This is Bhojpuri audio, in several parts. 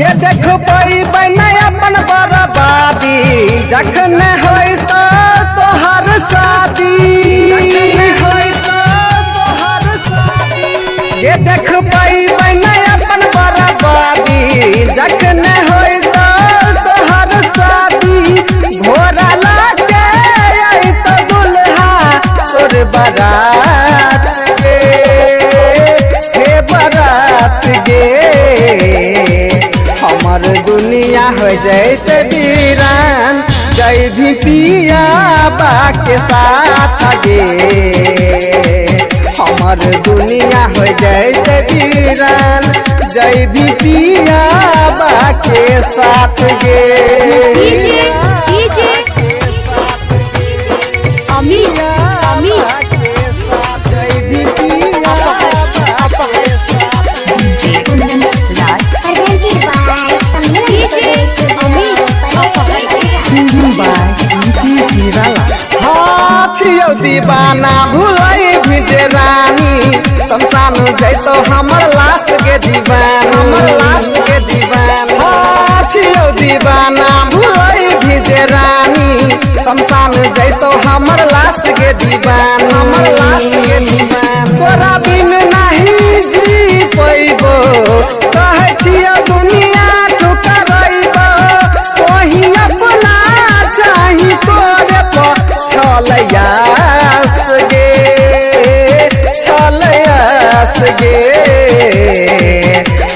ये देख अपन बर्बादी जखन होई तो तोहर शादी ये देख अपन बर्बादी जखन होई तो तोहर शादी भोरा लागे आई तो दुल्हा तोर बारात गे हे बारात गे हमर दुनिया हो जैसे वीरान जय भी पिया बा के साथ गे हमर दुनिया हो जैसे वीरान जय भी पिया बा के साथ गे दीवाना भुलाई भिजे रानी शमशान जैतो हमर लाश के दीवान हमर लाश के दीवान छियो दीवाना भुलाई भिजे रानी शमशान जैतो हमर लाश के दीवान हमर लाश के दीवान तोरा बिन नहीं जी पैबो कहे छियो दुनिया ठुकरैबो वही अपना चाही तोरे पर छलयास गे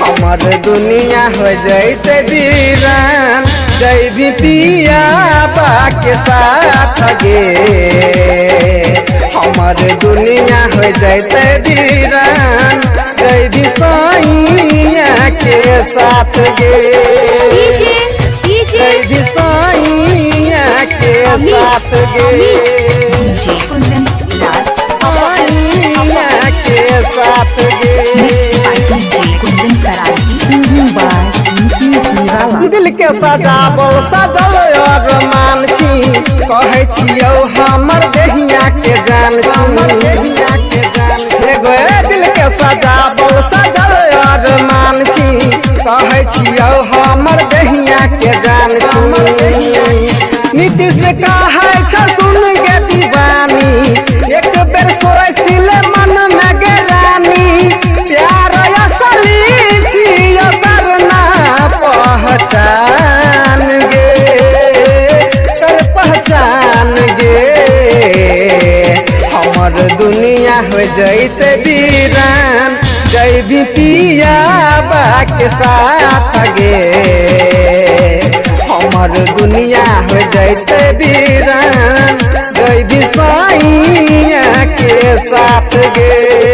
हमर दुनिया हो जैते वीरान जय भी पिया बा के साथ गे हमर दुनिया हो जैते वीरान जय भी साइया के साथ गे जय भी साइया के साथ गे साथ दिल के सजावल सजल अरमान छी कहे छियौ हमर देहिया के जान हमर देहिया के जान एगो दिल के सजावल सजल अरमान छी कहे छियौ हमर देहिया के जान हमर देहिया नीतीश कहे छ सुन के दीवानी एक बेर सोचिल मन में गे रानी प्यार असली छियो करना पहचान गे कर पहचान गे हमर दुनिया हो जैते वीरान जय भी पिया बा के साथ गे हमर दुनिया हो जैते वीरान जय भी साइया के साथ गे।